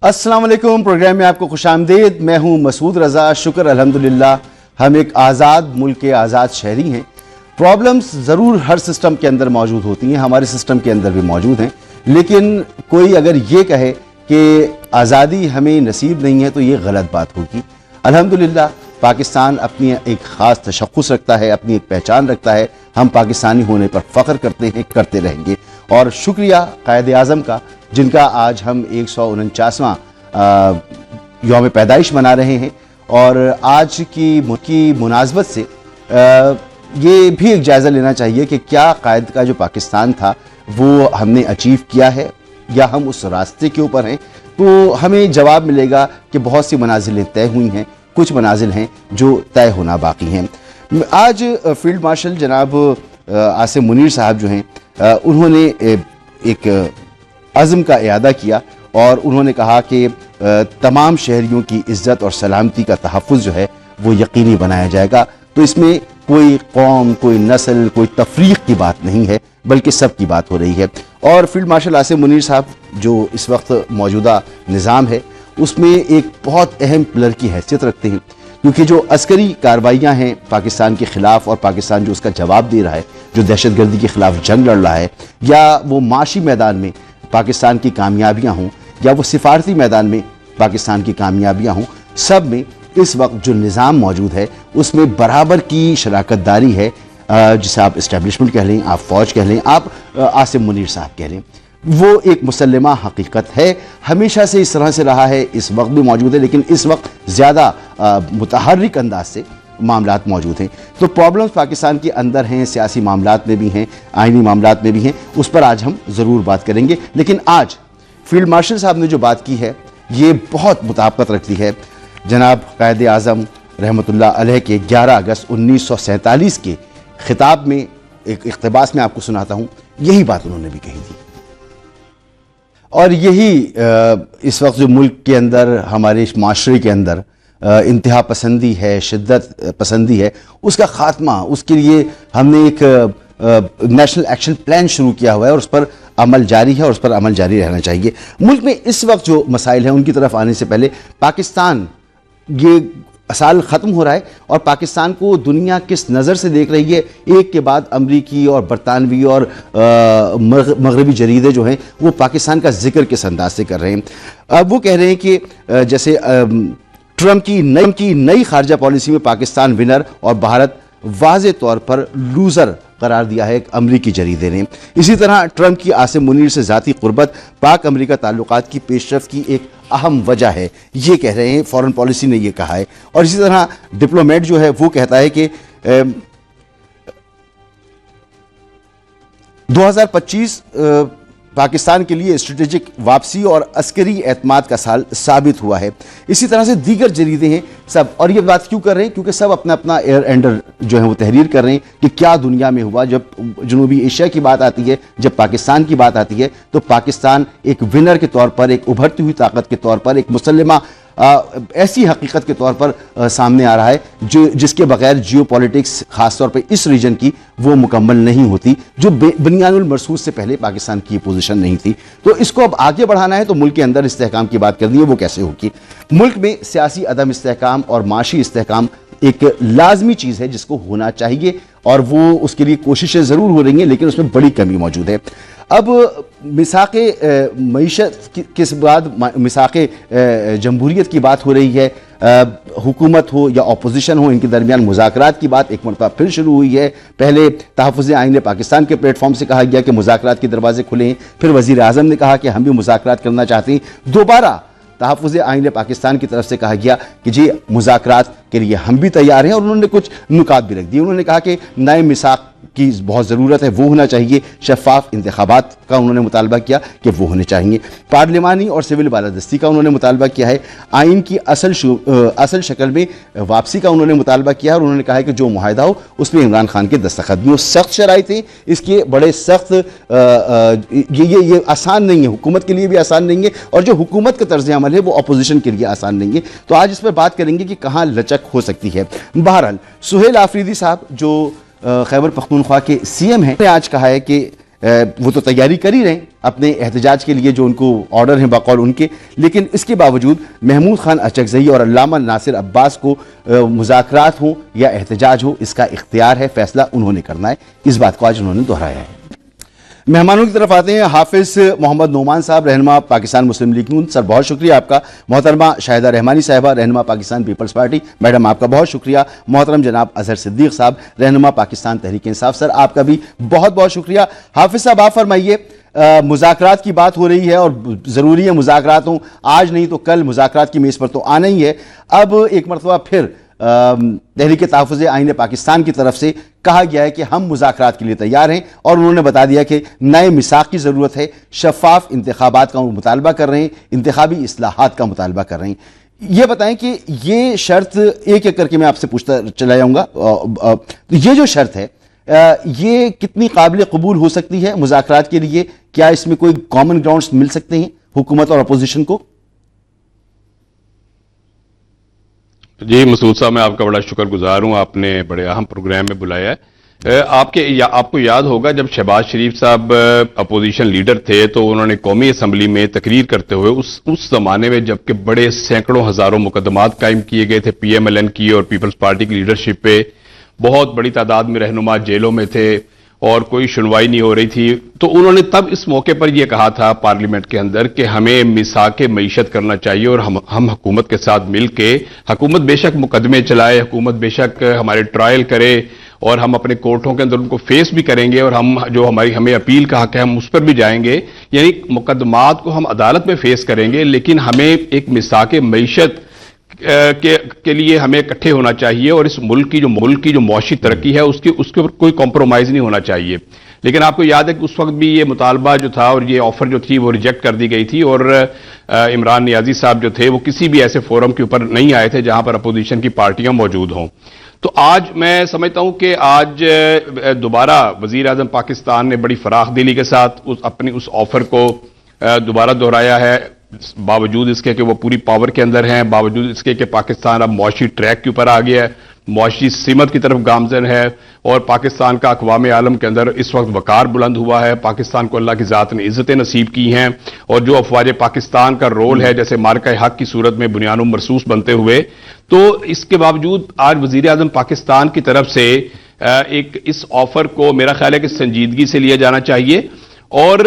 السلام علیکم، پروگرام میں آپ کو خوش آمدید۔ میں ہوں مسعود رضا۔ شکر الحمدللہ ہم ایک آزاد ملک کے آزاد شہری ہیں۔ پرابلمز ضرور ہر سسٹم کے اندر موجود ہوتی ہیں، ہمارے سسٹم کے اندر بھی موجود ہیں، لیکن کوئی اگر یہ کہے کہ آزادی ہمیں نصیب نہیں ہے تو یہ غلط بات ہوگی۔ الحمدللہ پاکستان اپنی ایک خاص تشخص رکھتا ہے، اپنی ایک پہچان رکھتا ہے۔ ہم پاکستانی ہونے پر فخر کرتے ہیں، کرتے رہیں گے۔ اور شکریہ قائد اعظم کا، جن کا آج ہم 149واں یوم پیدائش منا رہے ہیں، اور آج کی مناسبت سے یہ بھی ایک جائزہ لینا چاہیے کہ کیا قائد کا جو پاکستان تھا وہ ہم نے اچیو کیا ہے یا ہم اس راستے کے اوپر ہیں۔ تو ہمیں جواب ملے گا کہ بہت سی منازلیں طے ہوئی ہیں، کچھ منازل ہیں جو طے ہونا باقی ہیں۔ آج فیلڈ مارشل جناب عاصم منیر صاحب جو ہیں، انہوں نے ایک عزم کا اعادہ کیا اور انہوں نے کہا کہ تمام شہریوں کی عزت اور سلامتی کا تحفظ جو ہے وہ یقینی بنایا جائے گا۔ تو اس میں کوئی قوم، کوئی نسل، کوئی تفریق کی بات نہیں ہے، بلکہ سب کی بات ہو رہی ہے۔ اور فیلڈ مارشل عاصم منیر صاحب جو اس وقت موجودہ نظام ہے اس میں ایک بہت اہم پلر کی حیثیت رکھتے ہیں، کیونکہ جو عسکری کارروائیاں ہیں پاکستان کے خلاف اور پاکستان جو اس کا جواب دے رہا ہے، جو دہشت گردی کے خلاف جنگ لڑ رہا ہے، یا وہ معاشی میدان میں پاکستان کی کامیابیاں ہوں یا وہ سفارتی میدان میں پاکستان کی کامیابیاں ہوں، سب میں اس وقت جو نظام موجود ہے اس میں برابر کی شراکت داری ہے، جسے آپ اسٹیبلشمنٹ کہہ لیں، آپ فوج کہہ لیں، آپ عاصم منیر صاحب کہہ لیں۔ وہ ایک مسلمہ حقیقت ہے، ہمیشہ سے اس طرح سے رہا ہے، اس وقت بھی موجود ہے، لیکن اس وقت زیادہ متحرک انداز سے معاملات موجود ہیں۔ تو پرابلمز پاکستان کے اندر ہیں، سیاسی معاملات میں بھی ہیں، آئینی معاملات میں بھی ہیں، اس پر آج ہم ضرور بات کریں گے۔ لیکن آج فیلڈ مارشل صاحب نے جو بات کی ہے یہ بہت مطابقت رکھتی ہے جناب قائد اعظم رحمۃ اللہ علیہ کے 11 اگست 1947 کے خطاب میں۔ ایک اقتباس میں آپ کو سناتا ہوں، یہی بات انہوں نے بھی کہی تھی، اور یہی اس وقت جو ملک کے اندر، ہمارے معاشرے کے اندر انتہا پسندی ہے، شدت پسندی ہے، اس کا خاتمہ، اس کے لیے ہم نے ایک نیشنل ایکشن پلان شروع کیا ہوا ہے، اور اس پر عمل جاری ہے اور اس پر عمل جاری رہنا چاہیے۔ ملک میں اس وقت جو مسائل ہیں ان کی طرف آنے سے پہلے پاکستان، یہ سال ختم ہو رہا ہے اور پاکستان کو دنیا کس نظر سے دیکھ رہی ہے، ایک کے بعد امریکی اور برطانوی اور مغربی جریدے جو ہیں وہ پاکستان کا ذکر کس انداز سے کر رہے ہیں۔ اب وہ کہہ رہے ہیں کہ جیسے ٹرمپ کی نئی خارجہ پالیسی میں پاکستان ونر اور بھارت واضح طور پر لوزر قرار دیا ہے، ایک امریکی جریدے نے۔ اسی طرح ٹرمپ کی عاصم منیر سے ذاتی قربت پاک امریکہ تعلقات کی پیش رفت کی ایک اہم وجہ ہے، یہ کہہ رہے ہیں، فورن پالیسی نے یہ کہا ہے۔ اور اسی طرح ڈپلومیٹ جو ہے وہ کہتا ہے کہ 2025 پاکستان کے لیے اسٹریٹجک واپسی اور عسکری اعتماد کا سال ثابت ہوا ہے۔ اسی طرح سے دیگر جریدے ہیں سب، اور یہ بات کیوں کر رہے ہیں؟ کیونکہ سب اپنا اپنا ایئر اینڈر جو ہے وہ تحریر کر رہے ہیں کہ کیا دنیا میں ہوا۔ جب جنوبی ایشیا کی بات آتی ہے، جب پاکستان کی بات آتی ہے، تو پاکستان ایک ونر کے طور پر، ایک ابھرتی ہوئی طاقت کے طور پر، ایک مسلمہ ایسی حقیقت کے طور پر سامنے آ رہا ہے جس کے بغیر جیو پولیٹکس خاص طور پہ اس ریجن کی وہ مکمل نہیں ہوتی، جو بنیان المرصوص سے پہلے پاکستان کی پوزیشن نہیں تھی۔ تو اس کو اب آگے بڑھانا ہے تو ملک کے اندر استحکام کی بات کرنی ہے، وہ کیسے ہوگی؟ ملک میں سیاسی عدم استحکام اور معاشی استحکام ایک لازمی چیز ہے جس کو ہونا چاہیے، اور وہ اس کے لیے کوششیں ضرور ہو رہی ہیں، لیکن اس میں بڑی کمی موجود ہے۔ اب میثاق معیشت کے بعد میثاق جمہوریت کی بات ہو رہی ہے، حکومت ہو یا اپوزیشن ہو، ان کے درمیان مذاکرات کی بات ایک مرتبہ پھر شروع ہوئی ہے۔ پہلے تحفظ آئین پاکستان کے پلیٹ فارم سے کہا گیا کہ مذاکرات کے دروازے کھلے ہیں، پھر وزیر اعظم نے کہا کہ ہم بھی مذاکرات کرنا چاہتے ہیں۔ دوبارہ تحفظ آئین پاکستان کی طرف سے کہا گیا کہ جی مذاکرات کے لیے ہم بھی تیار ہیں، اور انہوں نے کچھ نکات بھی رکھ دیے۔ انہوں نے کہا کہ نئے میثاق کی بہت ضرورت ہے، وہ ہونا چاہیے، شفاف انتخابات کا انہوں نے مطالبہ کیا کہ وہ ہونے چاہیے، پارلیمانی اور سول بالادستی کا انہوں نے مطالبہ کیا ہے، آئین کی اصل شکل میں واپسی کا انہوں نے مطالبہ کیا ہے، اور انہوں نے کہا ہے کہ جو معاہدہ ہو اس میں عمران خان کے دستخط بھی ہو۔ سخت شرائط ہیں اس کے، بڑے سخت، یہ آسان نہیں ہے، حکومت کے لیے بھی آسان نہیں ہے، اور جو حکومت کا طرز عمل ہے وہ اپوزیشن کے لیے آسان نہیں ہے۔ تو آج اس پر بات کریں گے کہ کہاں لچک ہو سکتی ہے۔ بہرحال سہیل آفریدی صاحب جو خیبر پختونخوا کے سی ایم ہیں، نے آج کہا ہے کہ وہ تو تیاری کر ہی رہے ہیں اپنے احتجاج کے لیے جو ان کو آرڈر ہیں بقول ان کے، لیکن اس کے باوجود محمود خان اچکزئی اور علامہ ناصر عباس کو مذاکرات ہوں یا احتجاج ہو، اس کا اختیار ہے، فیصلہ انہوں نے کرنا ہے. اس بات کو آج انہوں نے دہرایا ہے. مہمانوں کی طرف آتے ہیں. حافظ محمد نعمان صاحب، رہنما پاکستان مسلم لیگ نون. سر بہت شکریہ آپ کا. محترمہ شاہدہ رحمانی صاحبہ، رہنما پاکستان پیپلز پارٹی، میڈم آپ کا بہت شکریہ. محترم جناب اظہر صدیق صاحب، رہنما پاکستان تحریک انصاف، سر آپ کا بھی بہت بہت شکریہ. حافظ صاحب آپ فرمائیے، مذاکرات کی بات ہو رہی ہے اور ضروری ہے مذاکرات ہوں، آج نہیں تو کل مذاکرات کی میز پر تو آنا ہی ہے. اب ایک مرتبہ پھر تحریک تحفظ آئین پاکستان کی طرف سے کہا گیا ہے کہ ہم مذاکرات کے لیے تیار ہیں، اور انہوں نے بتا دیا کہ نئے میثاق کی ضرورت ہے، شفاف انتخابات کا مطالبہ کر رہے ہیں، انتخابی اصلاحات کا مطالبہ کر رہے ہیں. یہ بتائیں کہ یہ شرط ایک ایک کر کے میں آپ سے پوچھتا چلا جاؤں گا. یہ جو شرط ہے یہ کتنی قابل قبول ہو سکتی ہے مذاکرات کے لیے؟ کیا اس میں کوئی کامن گراؤنڈز مل سکتے ہیں حکومت اور اپوزیشن کو؟ جی مسعود صاحب، میں آپ کا بڑا شکر گزار ہوں، آپ نے بڑے اہم پروگرام میں بلایا ہے. آپ کو یاد ہوگا جب شہباز شریف صاحب اپوزیشن لیڈر تھے تو انہوں نے قومی اسمبلی میں تقریر کرتے ہوئے اس زمانے میں جب کہ بڑے سینکڑوں ہزاروں مقدمات قائم کیے گئے تھے پی ایم ایل این کی اور پیپلز پارٹی کی لیڈرشپ پہ، بہت بڑی تعداد میں رہنما جیلوں میں تھے اور کوئی سنوائی نہیں ہو رہی تھی، تو انہوں نے تب اس موقع پر یہ کہا تھا پارلیمنٹ کے اندر کہ ہمیں میثاق معیشت کرنا چاہیے اور ہم حکومت کے ساتھ مل کے، حکومت بے شک مقدمے چلائے، حکومت بے شک ہمارے ٹرائل کرے اور ہم اپنے کورٹوں کے اندر ان کو فیس بھی کریں گے، اور ہم جو ہمیں اپیل کا حق ہے ہم اس پر بھی جائیں گے، یعنی مقدمات کو ہم عدالت میں فیس کریں گے، لیکن ہمیں ایک میثاق معیشت کے لیے ہمیں اکٹھے ہونا چاہیے، اور اس ملک کی جو معاشی ترقی ہے اس کے اوپر کوئی کمپرومائز نہیں ہونا چاہیے. لیکن آپ کو یاد ہے کہ اس وقت بھی یہ مطالبہ جو تھا اور یہ آفر جو تھی وہ ریجیکٹ کر دی گئی تھی، اور عمران نیازی صاحب جو تھے وہ کسی بھی ایسے فورم کے اوپر نہیں آئے تھے جہاں پر اپوزیشن کی پارٹیاں موجود ہوں. تو آج میں سمجھتا ہوں کہ آج دوبارہ وزیر اعظم پاکستان نے بڑی فراخ دلی کے ساتھ اپنی اس آفر کو دوبارہ دہرایا ہے، باوجود اس کے کہ وہ پوری پاور کے اندر ہیں، باوجود اس کے کہ پاکستان اب معاشی ٹریک کے اوپر آ گیا ہے، معاشی سمت کی طرف گامزن ہے، اور پاکستان کا اقوام عالم کے اندر اس وقت وقار بلند ہوا ہے. پاکستان کو اللہ کی ذات نے عزتیں نصیب کی ہیں، اور جو افواج پاکستان کا رول ہے جیسے مارکہ حق کی صورت میں بنیان و مرصوص بنتے ہوئے، تو اس کے باوجود آج وزیر اعظم پاکستان کی طرف سے اس آفر کو میرا خیال ہے کہ سنجیدگی سے لیا جانا چاہیے، اور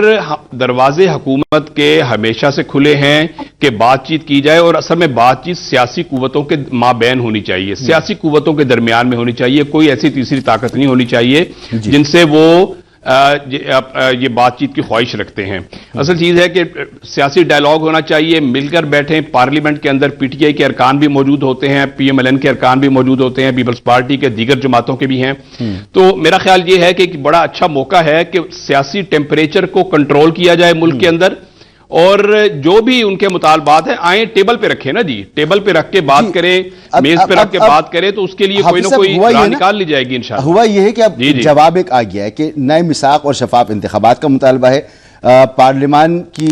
دروازے حکومت کے ہمیشہ سے کھلے ہیں کہ بات چیت کی جائے، اور اصل میں بات چیت سیاسی قوتوں کے مابین ہونی چاہیے، سیاسی قوتوں کے درمیان میں ہونی چاہیے، کوئی ایسی تیسری طاقت نہیں ہونی چاہیے جن سے وہ یہ بات چیت کی خواہش رکھتے ہیں. اصل چیز ہے کہ سیاسی ڈائلاگ ہونا چاہیے، مل کر بیٹھیں. پارلیمنٹ کے اندر پی ٹی آئی کے ارکان بھی موجود ہوتے ہیں، پی ایم ایل این کے ارکان بھی موجود ہوتے ہیں، پیپلز پارٹی کے دیگر جماعتوں کے بھی ہیں. تو میرا خیال یہ ہے کہ ایک بڑا اچھا موقع ہے کہ سیاسی ٹیمپریچر کو کنٹرول کیا جائے ملک کے اندر، اور جو بھی ان کے مطالبات ہیں آئیں ٹیبل پہ رکھیں نا جی، ٹیبل پہ رکھ کے بات کریں، میز پہ رکھ کے بات کریں، تو اس کے لیے کوئی نہ کوئی راہ نکال لی جائے گی انشاءاللہ. ہوا یہ ہے کہ اب جواب ایک آ گیا ہے کہ نئے میثاق اور شفاف انتخابات کا مطالبہ ہے، پارلیمان کی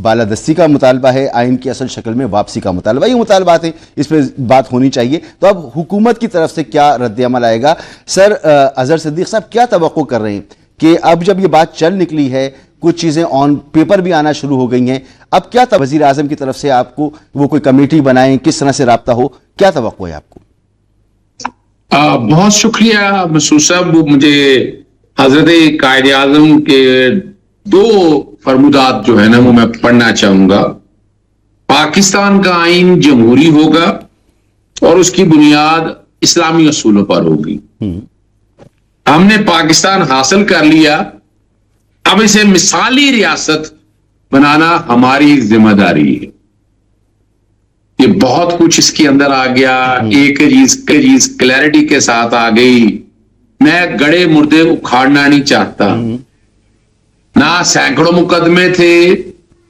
بالادستی کا مطالبہ ہے، آئین کی اصل شکل میں واپسی کا مطالبہ، یہ مطالبات ہیں، اس پہ بات ہونی چاہیے. تو اب حکومت کی طرف سے کیا رد عمل آئے گا؟ سر اظہر صدیق صاحب کیا توقع کر رہے ہیں کہ اب جب یہ بات چل نکلی ہے، کچھ چیزیں آن پیپر بھی آنا شروع ہو گئی ہیں، اب کیا وزیر اعظم کی طرف سے آپ کو وہ کوئی کمیٹی بنائیں، کس طرح سے رابطہ ہو، کیا توقع ہے آپ کو؟ بہت شکریہ مسعود صاحب. مجھے حضرت قائد اعظم کے 2 فرمودات جو ہے نا وہ میں پڑھنا چاہوں گا. پاکستان کا آئین جمہوری ہوگا اور اس کی بنیاد اسلامی اصولوں پر ہوگی. ہم نے پاکستان حاصل کر لیا، اب اسے مثالی ریاست بنانا ہماری ذمہ داری ہے. یہ بہت کچھ اس کے اندر آ گیا، ایک چیز کلیئرٹی کے ساتھ آ گئی. میں گڑے مردے اکھاڑنا نہیں چاہتا، نہ سینکڑوں مقدمے تھے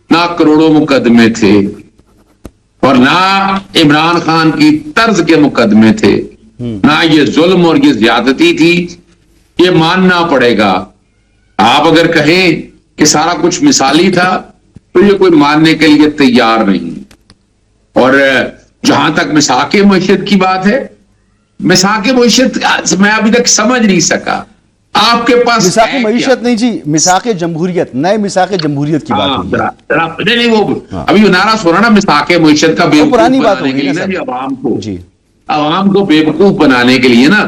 نہ کروڑوں مقدمے تھے، اور نہ عمران خان کی طرز کے مقدمے تھے، نہ یہ ظلم اور یہ زیادتی تھی. یہ ماننا پڑے گا. آپ اگر کہیں کہ سارا کچھ مثالی تھا تو یہ کوئی ماننے کے لیے تیار نہیں. اور جہاں تک میثاق معیشت کی بات ہے، میثاق معیشت میں ابھی تک سمجھ نہیں سکا آپ کے پاس مساق ہے معیشت نہیں جی، مساق جمہوریت، نئے مساق جمہوریت کی بات ہوئی ہے. نہیں وہ ابھی جو نعرہ سنا نا مساق معیشت کا بیوقوف پرانی بات بنانے ہوگی کے لیے نا نا سر. جی عوام کو، جی عوام کو بیوقوف بنانے کے لیے نا،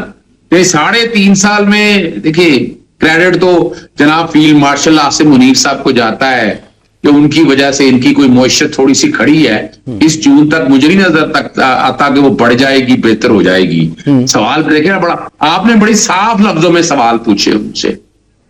3.5 سال میں دیکھیے کریڈٹ تو جناب فیلڈ مارشل آصم منیر صاحب کو جاتا ہے کہ ان کی وجہ سے ان کی کوئی معیشت تھوڑی سی کھڑی ہے. اس جون تک مجھے نہیں نظر تک آتا کہ وہ بڑھ جائے گی، بہتر ہو جائے گی. سوال دیکھیں نا، بڑا آپ نے بڑی صاف لفظوں میں سوال پوچھے ان سے.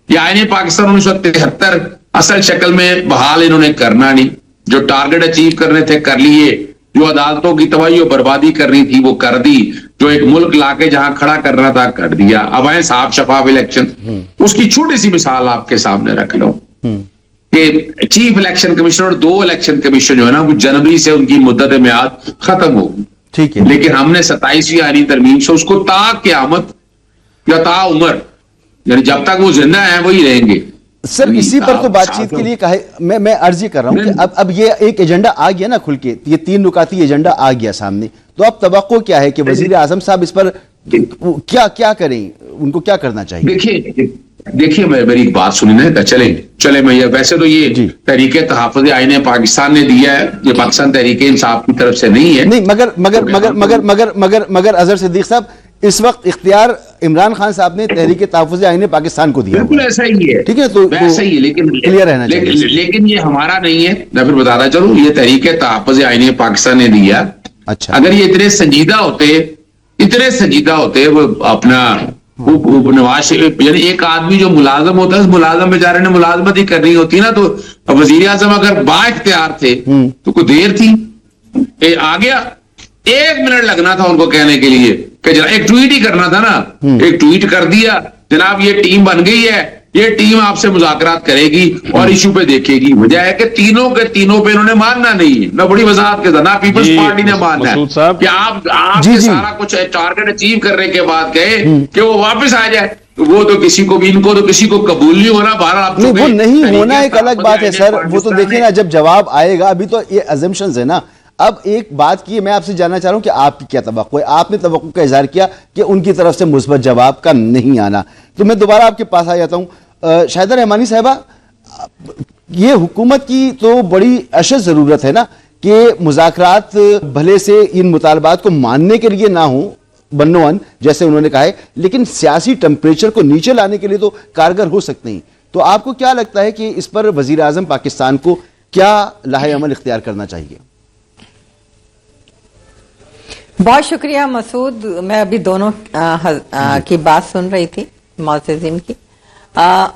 یہ آئین پاکستان 1973 اصل شکل میں بحال انہوں نے کرنا نہیں، جو ٹارگٹ اچیو کرنے تھے کر لیے، جو عدالتوں کی تباہی و بربادی کرنی تھی وہ کر دی، جو ایک ملک لا کے جہاں کھڑا کرنا تھا کر دیا. اب آئے صاف شفاف الیکشن. اس کی چھوٹی سی مثال آپ کے سامنے رکھ لو کہ چیف الیکشن کمیشنر اور 2 الیکشن کمیشن جو ہے نا وہ جنوری سے ان کی مدت میعاد ختم ہوگی. ٹھیک ہے، لیکن ہم نے 27ویں آئینی ترمیم سے اس کو تا قیامت یا تا عمر، یعنی جب تک وہ زندہ ہیں وہی رہیں گے. سر اسی پر تو بات چیت کے لیے کہا ہے. میں عرض یہ کر رہا ہوں کہ اب یہ ایک ایجنڈا آ گیا نا کھل کے، یہ 3 نکاتی ایجنڈا آ گیا سامنے، تو اب توقع کیا ہے کہ وزیر اعظم صاحب اس پر کیا کریں، ان کو کیا کرنا چاہیے؟ دیکھیے میری ایک بات سنیں نا، چلے میں یہ ویسے تو یہ تحریک تحفظ آئین پاکستان نے دیا ہے، یہ پاکستان تحریک انصاف کی طرف سے نہیں ہے. نہیں مگر مگر مگر مگر مگر مگر مگر اظہر صدیق صاحب اس وقت اختیار عمران خان صاحب نے تحریک تحفظ آئین پاکستان کو دیا. بالکل ایسا ہی ہے، ٹھیک ہے، تو ایسا ہی ہے، لیکن کلیئر رہنا چاہیے. لیکن یہ ہمارا نہیں ہے. میں پھر بتاتا چلوں، یہ تحریک تحفظ آئین پاکستان نے دیا. اچھا، اگر یہ اتنے سنجیدہ ہوتے وہ اپنا نواز شریف، یعنی ایک آدمی جو ملازم ہوتا ہے اس ملازم بیچارے نے ملازمت ہی کرنی ہوتی نا، تو وزیر اعظم اگر با اختیار تھے تو کوئی دیر تھی، آ گیا 1 منٹ لگنا تھا ان کو کہنے کے لیے کہ جناب ایک ٹویٹ ہی کرنا تھا نا، ایک ٹویٹ کر دیا جناب یہ ٹیم بن گئی ہے، یہ ٹیم آپ سے مذاکرات کرے گی اور ایشو پہ دیکھے گی. وجہ ہے کہ تینوں پہ انہوں نے ماننا نہیں ہے. میں بڑی وضاحت کے ساتھ، پیپلز پارٹی نے ماننا ہے کہ آپ کے سارا کچھ ٹارگٹ اچیو کرنے کے بعد کہے کہ وہ واپس آ جائے، وہ تو کسی کو بھی، ان کو تو کسی کو قبول نہیں ہونا. بہرحال وہ نہیں ہونا ایک الگ بات ہے سر، وہ تو دیکھیں نا جب جواب آئے گا. ابھی تو یہ ازمپشنز ہے نا. اب ایک بات کی میں آپ سے جاننا چاہ رہا ہوں کہ آپ کی کیا توقع ہے. آپ نے توقع کا اظہار کیا کہ ان کی طرف سے مثبت جواب کا نہیں آنا، تو میں دوبارہ آپ کے پاس آ جاتا ہوں. شاہدہ رحمانی صاحبہ، یہ حکومت کی تو بڑی اشد ضرورت ہے نا کہ مذاکرات بھلے سے ان مطالبات کو ماننے کے لیے نہ ہوں بنوان جیسے انہوں نے کہا ہے، لیکن سیاسی ٹمپریچر کو نیچے لانے کے لیے تو کارگر ہو سکتے ہیں. تو آپ کو کیا لگتا ہے کہ اس پر وزیر اعظم پاکستان کو کیا لاہ عمل اختیار کرنا چاہیے؟ بہت شکریہ مسعود. میں ابھی دونوں کی بات سن رہی تھی معززین کی.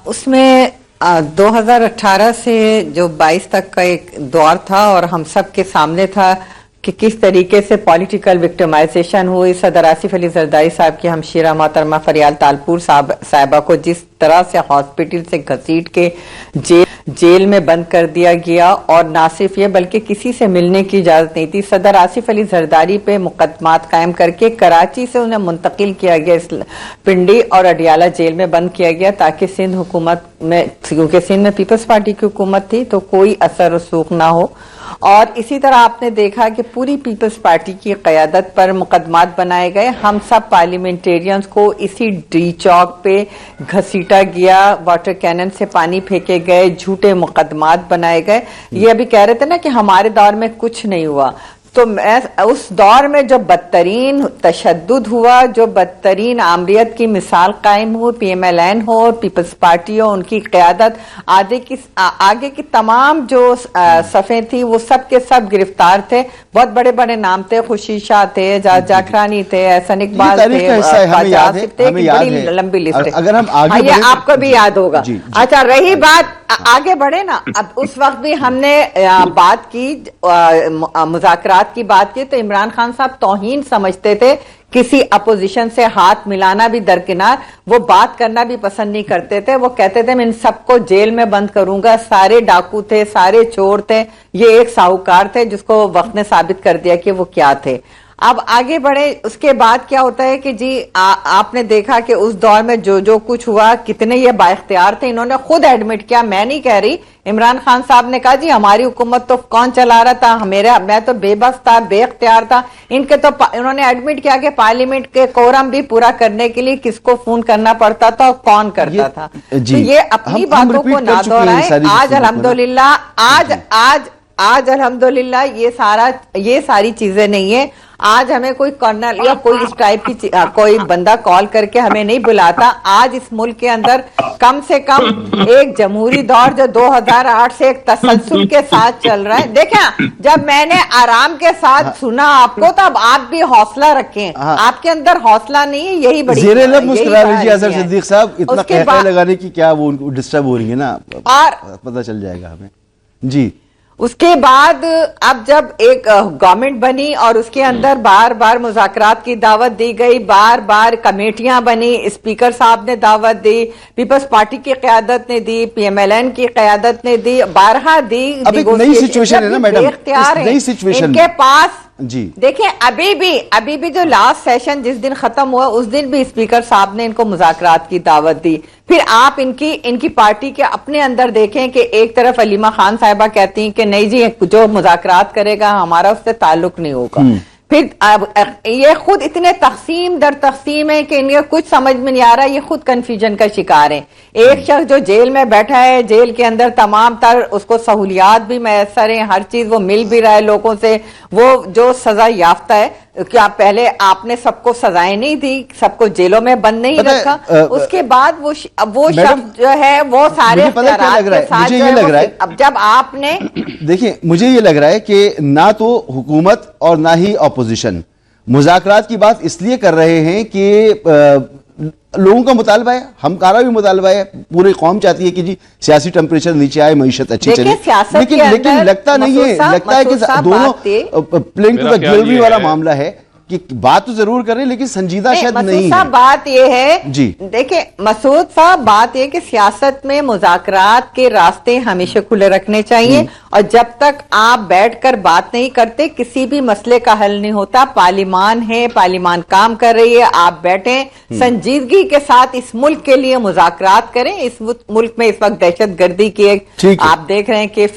اس میں 2018 سے جو 22 تک کا ایک دور تھا اور ہم سب کے سامنے تھا کہ کس طریقے سے پولیٹیکل وکٹمائزیشن ہوئی. صدر آصف علی زرداری صاحب کی ہمشیرہ محترمہ فریال تالپور صاحبہ کو جس طرح سے ہاسپٹل سے گھسیٹ کے جیل میں بند کر دیا گیا، اور نہ صرف یہ بلکہ کسی سے ملنے کی اجازت نہیں تھی. صدر آصف علی زرداری پہ مقدمات قائم کر کے کراچی سے انہیں منتقل کیا گیا پنڈی اور اڈیالہ جیل میں بند کیا گیا تاکہ سندھ حکومت میں، کیونکہ سندھ میں پیپلز پارٹی کی حکومت تھی، تو کوئی اثر رسوخ نہ ہو. اور اسی طرح آپ نے دیکھا کہ پوری پیپلز پارٹی کی قیادت پر مقدمات بنائے گئے. ہم سب پارلیمنٹیرینز کو اسی ڈی چوک پہ گھسیٹا گیا، واٹر کینن سے پانی پھینکے گئے، جھوٹے مقدمات بنائے گئے. یہ ابھی کہہ رہے تھے نا کہ ہمارے دور میں کچھ نہیں ہوا، تو اس دور میں جو بدترین تشدد ہوا، جو بدترین آمریت کی مثال قائم ہو، پی ایم ایل این ہو اور پیپلز پارٹی ہو، ان کی قیادت، آگے کی تمام جو صفیں تھی وہ سب کے سب گرفتار تھے. بہت بڑے بڑے نام تھے، خوشی شاہ تھے، جاکرانی تھے، احسن اقبال تھے، بڑی لمبی لسٹ ہے، آپ کو بھی یاد ہوگا. اچھا رہی بات آگے بڑھے نا، اب اس وقت بھی ہم نے بات کی، مذاکرات کی بات کی، تو عمران خان صاحب توہین سمجھتے تھے. کسی اپوزیشن سے ہاتھ ملانا بھی درکنار، وہ بات کرنا بھی پسند نہیں کرتے تھے. وہ کہتے تھے میں ان سب کو جیل میں بند کروں گا. سارے ڈاکو تھے، سارے چور تھے، یہ ایک ساہوکار تھے جس کو وقت نے ثابت کر دیا کہ وہ کیا تھے. اب آگے بڑھے. اس کے بعد کیا ہوتا ہے کہ جی آپ نے دیکھا کہ اس دور میں جو کچھ ہوا, کتنے یہ با اختیار تھے. انہوں نے خود ایڈمٹ کیا, میں نہیں کہہ رہی, عمران خان صاحب نے کہا جی ہماری حکومت تو کون چلا رہا تھا, میں تو بے بس تھا, بے اختیار تھا. ان کے تو انہوں نے ایڈمٹ کیا کہ پارلیمنٹ کے کورم بھی پورا کرنے کے لیے کس کو فون کرنا پڑتا تھا اور کون کرتا تھا. تو یہ اپنی باتوں کو نہ دہرائیں. آج الحمدللہ آج الحمدللہ یہ ساری چیزیں نہیں ہیں. آج ہمیں کوئی کرنل یا کوئی اس ٹائپ کی کوئی بندہ کال کر کے ہمیں نہیں بلاتا. آج اس ملک کے اندر کم سے کم ایک جمہوری دور جو 2008 سے ایک تسلسل کے ساتھ چل رہا ہے. دیکھیں, جب میں نے آرام کے ساتھ سنا آپ کو, تو اب آپ بھی حوصلہ رکھیں. آپ کے اندر حوصلہ نہیں ہے, یہی بڑی زیر لب مسکرا لیجیے اظہر صدیق صاحب. اتنا قہقہ لگانے کی کیا, وہ ڈسٹرب ہو رہی ہے نا, پتہ چل جائے گا ہمیں. جی, اس کے بعد اب جب ایک گورنمنٹ بنی اور اس کے اندر بار بار مذاکرات کی دعوت دی گئی, بار بار کمیٹیاں بنی, اسپیکر صاحب نے دعوت دی, پیپلز پارٹی کی قیادت نے دی, پی ایم ایل این کی قیادت نے دی, بارہا دی. اب ایک نئی سچویشن ہے نا میڈم, نئی سچویشن ان کے پاس. جی دیکھیں, ابھی بھی جو لاسٹ سیشن جس دن ختم ہوا, اس دن بھی اسپیکر صاحب نے ان کو مذاکرات کی دعوت دی. پھر آپ ان کی پارٹی کے اپنے اندر دیکھیں کہ ایک طرف علیمہ خان صاحبہ کہتی ہیں کہ نہیں جی جو مذاکرات کرے گا ہمارا اس سے تعلق نہیں ہوگا. پھر یہ خود اتنے تقسیم در تقسیم ہے کہ انہیں کچھ سمجھ میں نہیں آ رہا. یہ خود کنفیوژن کا شکار ہیں. ایک شخص جو جیل میں بیٹھا ہے, جیل کے اندر تمام تر اس کو سہولیات بھی میسر ہیں, ہر چیز وہ مل بھی رہا ہے لوگوں سے, وہ جو سزا یافتہ ہے. کیا پہلے آپ نے سب کو سزائیں نہیں دی, سب کو جیلوں میں بند نہیں رکھا؟ اس کے بعد وہ شخص جو ہے وہ سارے اختیارات کے ساتھ جو ہے, اب جب آپ نے دیکھیں, مجھے یہ لگ رہا ہے کہ نہ تو حکومت اور نہ ہی اپوزیشن مذاکرات کی بات اس لیے کر رہے ہیں کہ لوگوں کا مطالبہ ہے, ہمکارا بھی مطالبہ ہے, پوری قوم چاہتی ہے کہ جی سیاسی ٹیمپریچر نیچے آئے, معیشت اچھی چلے, لیکن لگتا نہیں ہے, لگتا ہے کہ دونوں پلینگ ٹو دا گلوری والا معاملہ ہے کہ بات تو ضرور کر رہے ہیں لیکن سنجیدہ شاید نہیں ہے. بات یہ ہے, جی دیکھیں مسعود صاحب, بات یہ کہ سیاست میں مذاکرات کے راستے ہمیشہ کھلے رکھنے چاہیے, اور جب تک آپ بیٹھ کر بات نہیں کرتے کسی بھی مسئلے کا حل نہیں ہوتا. پارلیمان ہے, پارلیمان کام کر رہی ہے, آپ بیٹھیں سنجیدگی کے ساتھ اس ملک کے لیے مذاکرات کریں. اس ملک میں اس وقت دہشت گردی کی آپ دیکھ رہے ہیں کہ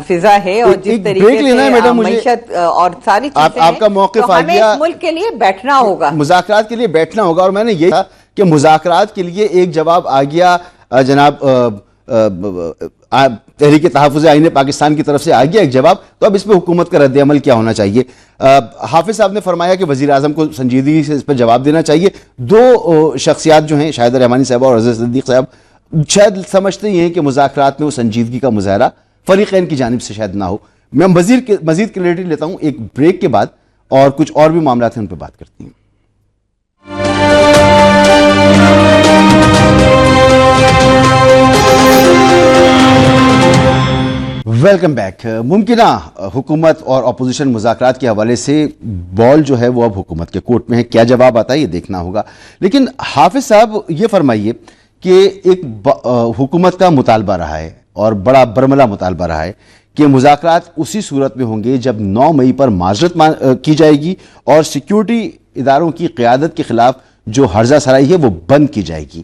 فضا ہے, اور جس طریقے سے معیشت اور ساری چیزیں آپ کا موقف آ گیا, کے لیے بیٹھنا ہوگا, مذاکرات کے لیے بیٹھنا ہوگا. اور میں نے یہ کہا کہ مذاکرات کے لیے ایک جواب آ گیا جناب تحریک تحفظ آئین پاکستان کی طرف سے آ گیا ایک جواب, تو اب اس پہ حکومت کا رد عمل کیا ہونا چاہیے؟ حافظ صاحب نے فرمایا کہ وزیر اعظم کو سنجیدگی سے اس پر جواب دینا چاہیے. دو شخصیات جو ہیں, شاہدہ رحمانی صاحبہ اور اظہر صدیق صاحب, شاید سمجھتے ہی ہیں کہ مذاکرات میں وہ سنجیدگی کا مظاہرہ فریقین کی جانب سے شاید نہ ہو. میں مزید کلیئرٹی لیتا ہوں ایک بریک کے بعد, اور کچھ اور بھی معاملات ہیں ان پہ بات کرتی ہیں. Welcome back. ممکنہ حکومت اور اپوزیشن مذاکرات کے حوالے سے بال جو ہے وہ اب حکومت کے کورٹ میں ہے. کیا جواب آتا ہے یہ دیکھنا ہوگا. لیکن حافظ صاحب یہ فرمائیے کہ ایک حکومت کا مطالبہ رہا ہے, اور بڑا برملا مطالبہ رہا ہے, کہ مذاکرات اسی صورت میں ہوں گے جب 9 مئی پر معذرت کی جائے گی اور سیکیورٹی اداروں کی قیادت کے خلاف جو ہرزہ سرائی ہے وہ بند کی جائے گی.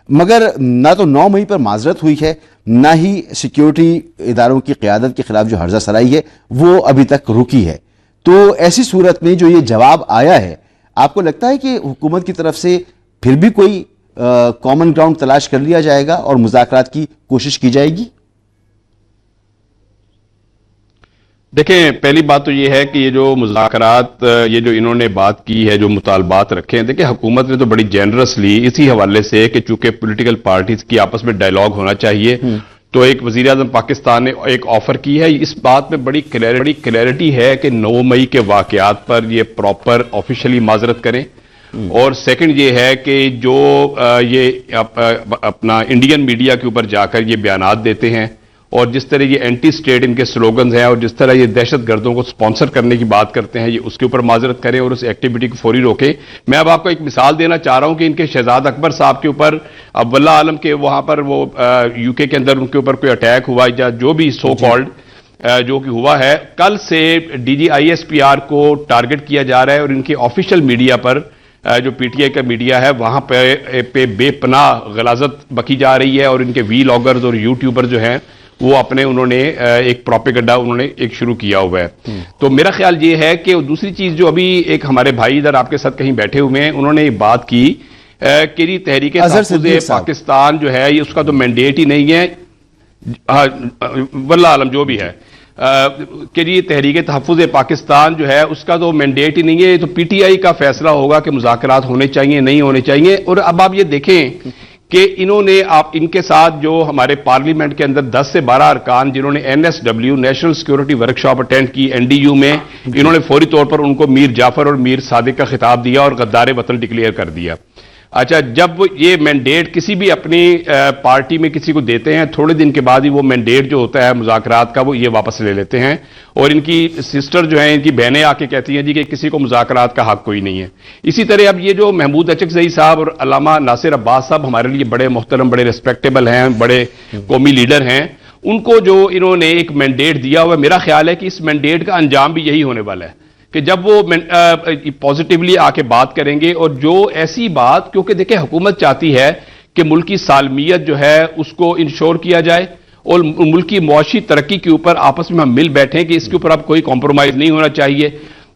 مگر نہ تو 9 مئی پر معذرت ہوئی ہے, نہ ہی سیکیورٹی اداروں کی قیادت کے خلاف جو ہرزہ سرائی ہے وہ ابھی تک رکی ہے. تو ایسی صورت میں جو یہ جواب آیا ہے, آپ کو لگتا ہے کہ حکومت کی طرف سے پھر بھی کوئی کامن گراؤنڈ تلاش کر لیا جائے گا اور مذاکرات کی کوشش کی جائے گی؟ دیکھیں, پہلی بات تو یہ ہے کہ یہ جو مذاکرات, یہ جو انہوں نے بات کی ہے, جو مطالبات رکھے ہیں, دیکھیں حکومت نے تو بڑی جنرسلی اسی حوالے سے کہ چونکہ پولیٹیکل پارٹیز کی آپس میں ڈائیلاگ ہونا چاہیے, تو ایک وزیر اعظم پاکستان نے ایک آفر کی ہے. اس بات میں بڑی کلیئرٹی ہے کہ 9 مئی کے واقعات پر یہ پراپر آفیشلی معذرت کریں. اور سیکنڈ یہ ہے کہ جو یہ اپنا انڈین میڈیا کے اوپر جا کر یہ بیانات دیتے ہیں, اور جس طرح یہ اینٹی سٹیٹ ان کے سلوگنز ہیں, اور جس طرح یہ دہشت گردوں کو سپانسر کرنے کی بات کرتے ہیں, یہ اس کے اوپر معذرت کریں اور اس ایکٹیویٹی کو فوری روکیں. میں اب آپ کو ایک مثال دینا چاہ رہا ہوں کہ ان کے شہزاد اکبر صاحب کے اوپر, اب واللہ عالم کے وہاں پر وہ UK کے اندر ان کے اوپر کوئی اٹیک ہوا یا جو بھی سو کالڈ, جو کہ ہوا ہے، کل سے D G I S P R کو ٹارگٹ کیا جا رہا ہے اور ان کے آفیشیل میڈیا پر جو پی ٹی آئی کا میڈیا ہے وہاں پہ بے پناہ غلاظت بکی جا رہی ہے، اور ان کے وی لاگرز اور یوٹیوبر جو ہیں وہ انہوں نے ایک پروپیگنڈا انہوں نے ایک شروع کیا ہوا ہے. تو میرا خیال یہ ہے کہ دوسری چیز جو ابھی ایک ہمارے بھائی ادھر آپ کے ساتھ کہیں بیٹھے ہوئے ہیں، انہوں نے بات کی کہ یہ تحریک تحفظ پاکستان جو ہے یہ اس کا تو مینڈیٹ ہی نہیں ہے، واللہ عالم جو بھی ہے، کہ یہ تحریک تحفظ پاکستان جو ہے اس کا تو مینڈیٹ ہی نہیں ہے، یہ تو پی ٹی آئی کا فیصلہ ہوگا کہ مذاکرات ہونے چاہیے نہیں ہونے چاہیے. اور اب آپ یہ دیکھیں کہ انہوں نے ان کے ساتھ جو ہمارے پارلیمنٹ کے اندر 10 سے 12 ارکان جنہوں نے NSW national security workshop attend کی NDU میں، انہوں نے فوری طور پر ان کو میر جعفر اور میر صادق کا خطاب دیا اور غدار وطن ڈکلیئر کر دیا. اچھا، جب یہ مینڈیٹ کسی بھی اپنی پارٹی میں کسی کو دیتے ہیں، تھوڑے دن کے بعد ہی وہ مینڈیٹ جو ہوتا ہے مذاکرات کا وہ یہ واپس لے لیتے ہیں، اور ان کی سسٹر جو ہیں، ان کی بہنیں آ کے کہتی ہیں جی کہ کسی کو مذاکرات کا حق کوئی نہیں ہے. اسی طرح اب یہ جو محمود اچکزئی صاحب اور علامہ ناصر عباس صاحب ہمارے لیے بڑے محترم، بڑے ریسپیکٹیبل ہیں، بڑے قومی لیڈر ہیں، ان کو جو انہوں نے ایک مینڈیٹ دیا ہوا، میرا خیال ہے کہ اس مینڈیٹ کا انجام بھی یہی ہونے والا ہے کہ جب وہ پازیٹیولی آ کے بات کریں گے، اور جو ایسی بات، کیونکہ دیکھیں حکومت چاہتی ہے کہ ملکی سالمیت جو ہے اس کو انشور کیا جائے اور ملکی معاشی ترقی کے اوپر آپس میں ہم مل بیٹھیں کہ اس کے اوپر اب کوئی کمپرومائز نہیں ہونا چاہیے.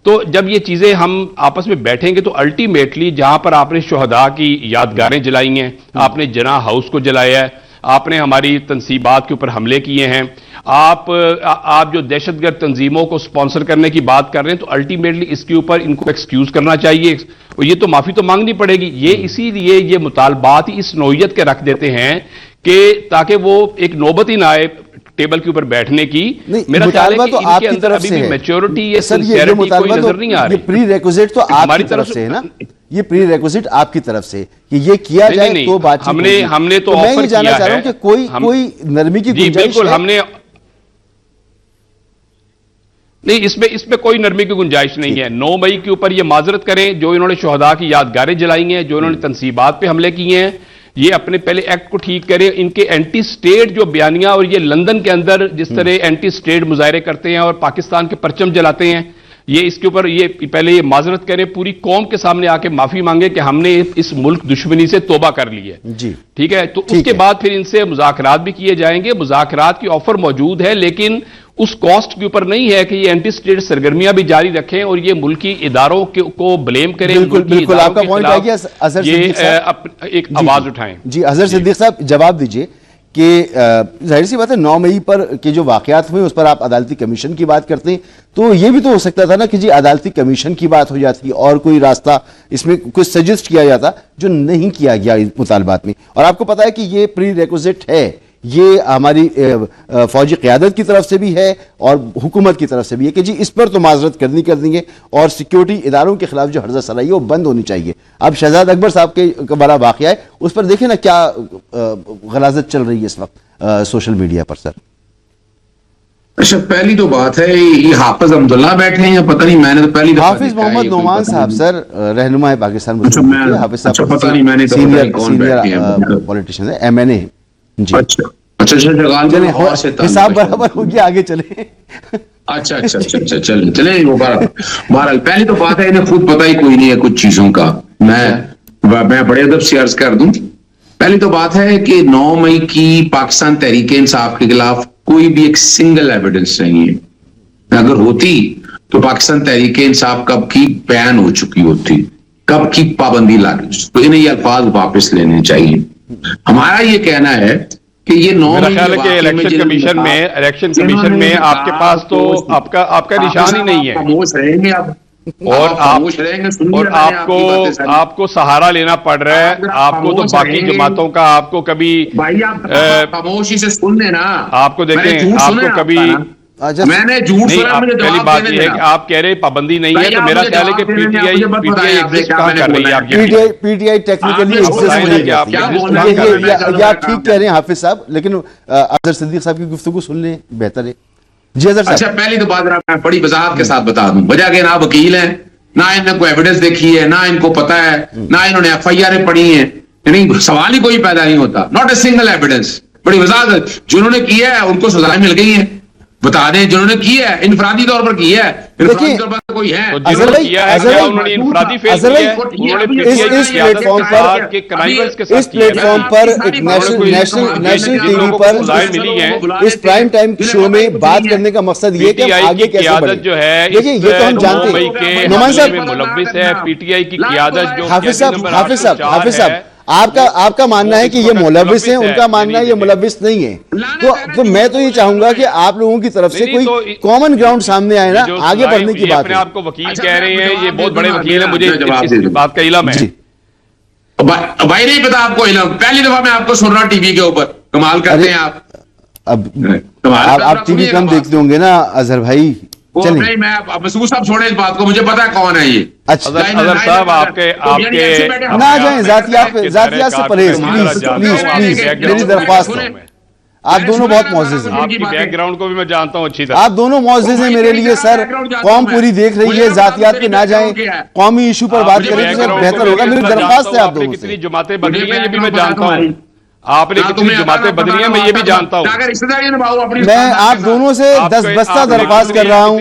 تو جب یہ چیزیں ہم آپس میں بیٹھیں گے تو الٹیمیٹلی جہاں پر آپ نے شہداء کی یادگاریں جلائی ہیں، آپ نے جناح ہاؤس کو جلایا ہے، آپ نے ہماری تنصیبات کے اوپر حملے کیے ہیں، آپ جو دہشت گرد تنظیموں کو سپانسر کرنے کی بات کر رہے ہیں، تو الٹیمیٹلی اس کے اوپر ان کو ایکسکیوز کرنا چاہیے، اور یہ تو معافی تو مانگنی پڑے گی. یہ اسی لیے یہ مطالبات ہی اس نوعیت کے رکھ دیتے ہیں کہ تاکہ وہ ایک نوبت ہی نہ آئے ٹیبل کے اوپر بیٹھنے کی. میرا خیال ہے کہ ان کے اندر ابھی بھی میچورٹی یا سنسیئرٹی کوئی نظر نہیں آ رہی. یہ پری ریکوزٹ تو آپ کی طرف سے ہے نا، یہ پری ریکوزٹ آپ کی طرف سے کہ یہ کیا جائے تو بات چیت. ہم نے تو میں یہ جاننا چاہ رہا ہوں کہ کوئی نرمی کی گنجائش ہے؟ بالکل، ہم نے نہیں، اس میں کوئی نرمی کی گنجائش نہیں ہے. 9 مئی کے اوپر یہ معذرت کریں جو انہوں نے شہداء کی یادگاریں جلائی ہیں، جو انہوں نے تنصیبات پہ حملے کیے ہیں، یہ اپنے پہلے ایکٹ کو ٹھیک کریں. ان کے اینٹی سٹیٹ جو بیانیہ، اور یہ لندن کے اندر جس طرح اینٹی سٹیٹ مظاہرے کرتے ہیں اور پاکستان کے پرچم جلاتے ہیں، یہ اس کے اوپر یہ پہلے یہ معذرت کریں، پوری قوم کے سامنے آ کے معافی مانگے کہ ہم نے اس ملک دشمنی سے توبہ کر لی ہے. جی ٹھیک ہے، تو اس کے بعد پھر ان سے مذاکرات بھی کیے جائیں گے. مذاکرات کی آفر موجود ہے، لیکن اس کاسٹ کے اوپر نہیں ہے کہ یہ اینٹی سٹیٹ سرگرمیاں بھی جاری رکھیں اور یہ ملکی اداروں کو بلیم کریں. بالکل آپ کا پوائنٹ آ گیا اظہر صدیق صاحب، ایک آواز اٹھائیں. جی اظہر صدیق صاحب جواب دیجئے کہ ظاہر سی بات ہے 9 مئی پر کے جو واقعات ہوئے اس پر آپ عدالتی کمیشن کی بات کرتے ہیں، تو یہ بھی تو ہو سکتا تھا نا کہ جی عدالتی کمیشن کی بات ہو جاتی اور کوئی راستہ اس میں کچھ سجیسٹ کیا جاتا جو نہیں کیا گیا مطالبات میں. اور آپ کو پتا ہے کہ یہ پری ریکوزٹ ہے، یہ ہماری فوجی قیادت کی طرف سے بھی ہے اور حکومت کی طرف سے بھی ہے کہ جی اس پر تو معذرت کر دیں گے، اور سیکیورٹی اداروں کے خلاف جو حرزہ سرائی ہے وہ بند ہونی چاہیے. اب شہزاد اکبر صاحب کے بڑا واقعہ ہے، اس پر دیکھیں نا کیا غلاظت چل رہی ہے اس وقت سوشل میڈیا پر. سر اچھا، پہلی تو بات ہے یہ حافظ عبداللہ بیٹھے ہیں یا پتہ نہیں، میں نے تو پہلی دفعہ حافظ محمد نعمان صاحب سر رہنما پاکستان حافظ صاحب سینئر پولیٹیشین ہے، MNA. جی اچھا حساب برابر ہو گیا، آگے چلیں. اچھا چلیں. بہرحال پہلی تو بات ہے انہیں خود پتہ ہی کوئی نہیں ہے کچھ چیزوں کا. میں بڑے ادب سے عرض کر دوں، پہلی تو بات ہے کہ 9 مئی کی پاکستان تحریک انصاف کے خلاف کوئی بھی ایک سنگل ایویڈنس نہیں ہے. اگر ہوتی تو پاکستان تحریک انصاف کب کی بیان ہو چکی ہوتی، کب کی پابندی لگی. تو انہیں یہ الفاظ واپس لینے چاہیے. ہمارا یہ کہنا ہے کہ یہ 9 میرا خیال ہے کہ الیکشن کمیشن میں آپ کے پاس تو آپ کا نشان ہی نہیں ہے، خاموش رہیں گے اور آپ کو سہارا لینا پڑ رہا ہے. آپ کو تو باقی جماعتوں کا آپ کو کبھی خاموشی سے سن لینا. آپ کو دیکھیں، آپ کو کبھی میں نے جھوٹ سنا، پہلی بات یہ ہے کہ آپ کہہ رہے پابندی نہیں ہے، تو میرا خیال ہے کہ پی ٹی آئی ایگزسٹ کہاں کر رہی ہے. پی ٹی آئی ٹیکنیکلی یا ٹھیک کہہ رہے ہیں حافظ صاحب، لیکن اظہر صدیق صاحب کی گفتگو سن لیں بہتر ہے. جی اظہر صاحب. اچھا، پہلی تو بات میں بڑی وضاحت کے ساتھ بتا دوں، وجہ کہ نہ وکیل ہیں، نہ انہوں نے کوئی ایویڈنس دیکھی ہے، نہ ان کو پتا ہے، نہ انہوں نے FIR پڑھی ہیں، یعنی سوال ہی کوئی پیدا نہیں ہوتا. Not a single evidence. بڑی وضاحت جنہوں نے کیا ہے ان کو سزائیں مل گئی ہیں. بتا دیں جنہوں نے کیا ہے, انفرادی طور پر کیا ہے, انفرادی طور پر کوئی ہے اظہر بھائی, اس پلیٹ فارم پر ایک نیشنل ٹی وی پر اس پرائم ٹائم شو میں بات کرنے کا مقصد یہ کہ ہم آگے کیسے بڑھیں. دیکھیں یہ تو ہم جانتے ہیں. نعمان صاحب, ملوث ہے پی ٹی آئی کی قیادت جو حافظ صاحب آپ کا ماننا ہے کہ یہ ملوث ہیں, ان کا ماننا ہے یہ ملوث نہیں ہے. تو میں تو یہ چاہوں گا کہ آپ لوگوں کی طرف سے کوئی کامن گراؤنڈ سامنے آئے نا, آگے بڑھنے کی بات ہے. آپ کو وکیل کہہ رہے ہیں, یہ بہت بڑے وکیل ہیں, مجھے اس بات کا علم ہے. بھائی نہیں پتا آپ کو علم, پہلی دفعہ میں آپ کو سن رہا ہوں ٹی وی کے اوپر, کمال کرتے ہیں آپ. اب آپ ٹی وی کم دیکھتے ہوں گے نا اظہر بھائی. نہیں, میں مسعود صاحب چھوڑیں اس بات کو, مجھے پتا کون ہے یہ. اظہر صاحب آپ کے نہ جائیں ذاتیات سے پرہیز, پلیز میری درخواست ہے. آپ دونوں بہت معزز ہیں, آپ کی بیک گراؤنڈ کو بھی میں جانتا ہوں اچھی طرح. آپ دونوں معزز ہیں میرے لیے سر. قوم پوری دیکھ رہی ہے, ذاتیات پہ نہ جائیں, قومی ایشو پر بات کریں تو بہتر ہوگا. میری درخواست ہے آپ دونوں سے. کتنی جماعتیں بدلی ہیں یہ بھی میں جانتا ہوں, آپ نے کتنی جماعتیں بدلی ہیں میں یہ بھی جانتا ہوں. میں آپ دونوں سے دس بستہ درخواست کر رہا ہوں,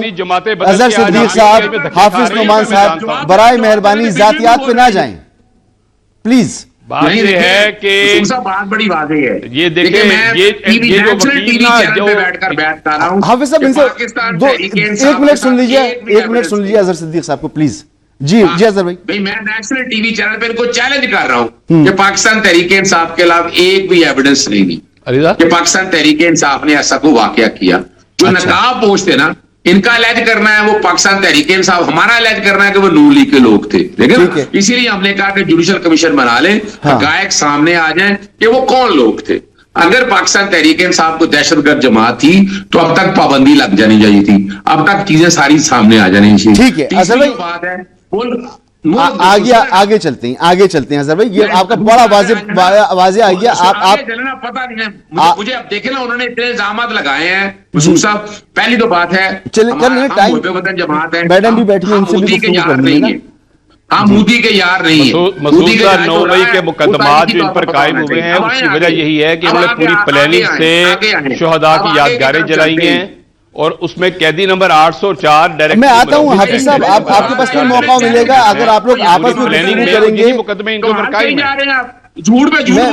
اظہر صدیق صاحب, حافظ نعمان صاحب, برائے مہربانی ذاتیات پہ نہ جائیں پلیز. بات یہ ہے کہ بات بڑی واضح ہے, یہ دیکھیں یہ جو وکیل جو بیٹھ کر بیٹھتا رہا ہوں. حافظ صاحب ان سے ایک منٹ سن لیجیے اظہر صدیق صاحب کو پلیز. جی اظہر بھائی, میں نیشنل ٹی وی چینل پہ ان کو چیلنج کر رہا ہوں کہ پاکستان تحریک انصاف کے خلاف ایک بھی ایویڈنس نہیں دی کہ پاکستان تحریک انصاف نے ایسا کوئی واقعہ کیا. جو نقاب پوشتے نا, ان کا علاج کرنا ہے وہ پاکستان تحریک انصاف, ہمارا علاج کرنا ہے کہ وہ نون لیگ کے لوگ تھے. لیکن اسی لیے ہم نے کہا کہ جوڈیشل کمیشن بنا لیں, حقائق سامنے آ جائیں کہ وہ کون لوگ تھے. اگر پاکستان تحریک انصاف کو دہشت گرد جماعت تھی تو اب تک پابندی لگ جانی چاہیے تھی, اب تک چیزیں ساری سامنے آ جانی چاہیے. ٹھیک ہے اظہر بھائی, آگے چلتے ہیں اظہر بھائی. یہ آپ کا بڑا واضح آ گیا. آپ پتا نہیں ہے مجھے, اب دیکھیں نا انہوں نے اتنے الزامات لگائے ہیں مسعود صاحب. پہلی تو بات ہے جماعت ہے, میڈم بھی بیٹھی ہیں, ان سے بھی گفتگو کرنی ہے نا. ہم مودی کے یار نہیں ہیں. مسعود صاحب 9 مئی کے مقدمات جو ان پر قائم ہوئے ہیں اس کی وجہ یہی ہے کہ انہوں نے پوری پلاننگ سے شہداء کی یادگاریں جلائی ہیں, اور اس میں قیدی نمبر 804 ڈائریکٹ. میں آتا ہوں حافظ صاحب, آپ کے پاس کوئی موقع ملے گا اگر آپ لوگ آپس میں گفتگو کریں گے. مقدمے ان پر قائم ہیں.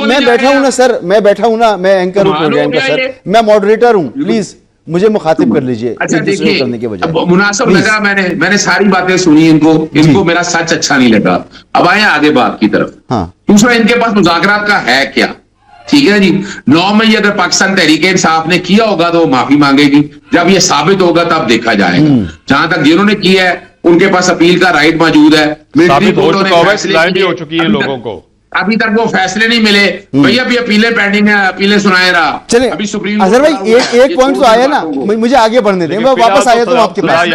میں بیٹھا ہوں نا سر, میں اینکر ہوں پروگرام کا سر, میں ماڈریٹر ہوں, پلیز مجھے مخاطب کر لیجئے. اچھا دیکھیے, مناسب لگا, میں نے ساری باتیں سنی, ان کو میرا سچ اچھا نہیں لگا. اب آئیں آگے بات کی طرف. دوسرا, ان کے پاس مذاکرات کا ہے کیا؟ ٹھیک ہے جی, 9 مئی اگر پاکستان تحریک انصاف نے کیا ہوگا تو وہ معافی مانگے گی. جب یہ ثابت ہوگا تب دیکھا جائے گا. جہاں تک جنہوں نے کیا ہے ان کے پاس اپیل کا رائٹ موجود ہے. ثابت ہو چکا ہوگا, سزائیں بھی ہو چکی ہیں لوگوں کو. ابھی تک وہ فیصلے نہیں ملے بھئی, ابھی اپیلیں پینڈنگ ہیں, اپیلیں سنائے رہا. چلیں اظہر بھائی, ایک پوائنٹ تو آیا نا, مجھے آگے بڑھنے دیں. میں واپس آیا ہوں آپ کے پاس,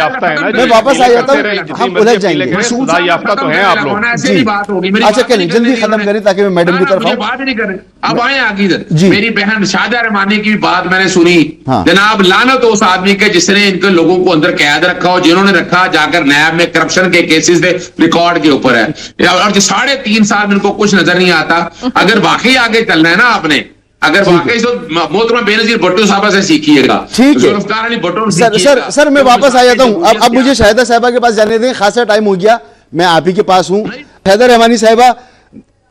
میں واپس آیا ہوں, ہم الجھ جائیں گے. یافتہ تو ہیں آپ لوگ. اچھا چلیں جلدی ختم کریں تاکہ میں میڈم کی طرف آؤں. اب آئیں آگے ادھر. میری بہن شاہدہ رحمانی کی بات میں نے سنی. جناب لعنت اس آدمی کے جس نے ان کے لوگوں کو اندر قید رکھا, اور جنہوں نے رکھا جا کر نیب میں کرپشن کے کیسز دے ریکارڈ کے اوپر ہے, اور 3.5 سال ان کو کچھ نظر نہیں آتا. اگر واقعی آگے چلنا ہے نا آپ نے, اگر واقعی تو محترمہ بینظیر بھٹو صاحبہ سے سیکھیے گا. ٹھیک ہے سر, میں واپس آ جاتا ہوں. اب مجھے شاہدہ صاحبہ کے پاس جانے دیں, خاصا ٹائم ہو گیا, میں آپ ہی کے پاس ہوں. شاہدہ رحمانی صاحبہ,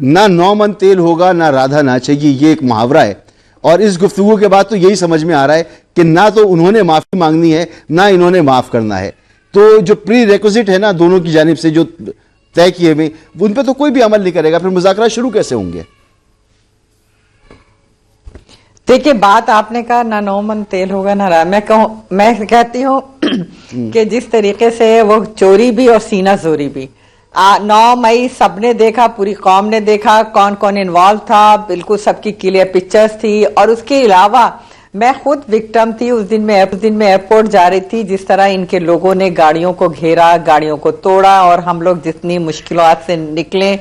نہ 9 من تیل ہوگا نہ رادھا ناچے گی, یہ ایک محاورہ ہے, اور اس گفتگو کے بعد تو یہی سمجھ میں آ رہا ہے کہ نہ تو انہوں نے معافی مانگنی ہے نہ انہوں نے معاف کرنا ہے. تو جو پری ریکوزٹ ہے نا دونوں کی جانب سے جو طے کیے ہوئے, ان پہ تو کوئی بھی عمل نہیں کرے گا, پھر مذاکرات شروع کیسے ہوں گے؟ دیکھیے, بات آپ نے کہا نہ 9 من تیل ہوگا نہ رہا. میں کہتی ہوں کہ جس طریقے سے وہ چوری بھی اور سینہ زوری بھی, 9 مئی سب نے دیکھا, پوری قوم نے دیکھا کون کون انوالو تھا, بالکل سب کی کلیئر پکچرز تھی. اور اس کے علاوہ میں خود وکٹم تھی. اس دن میں ایئرپورٹ جا رہی تھی, جس طرح ان کے لوگوں نے گاڑیوں کو گھیرا, گاڑیوں کو توڑا, اور ہم لوگ جتنی مشکلات سے نکلے,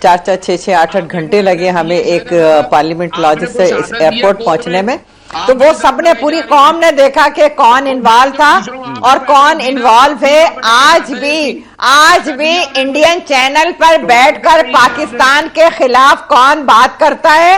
4 6 8 گھنٹے لگے ہمیں ایک پارلیمنٹ لاجسٹ سے اس ایئرپورٹ پہنچنے میں. تو وہ سب نے, پوری قوم نے دیکھا کہ کون انوالو تھا اور کون انوالو ہے. آج بھی انڈین چینل پر بیٹھ کر پاکستان کے خلاف کون بات کرتا ہے؟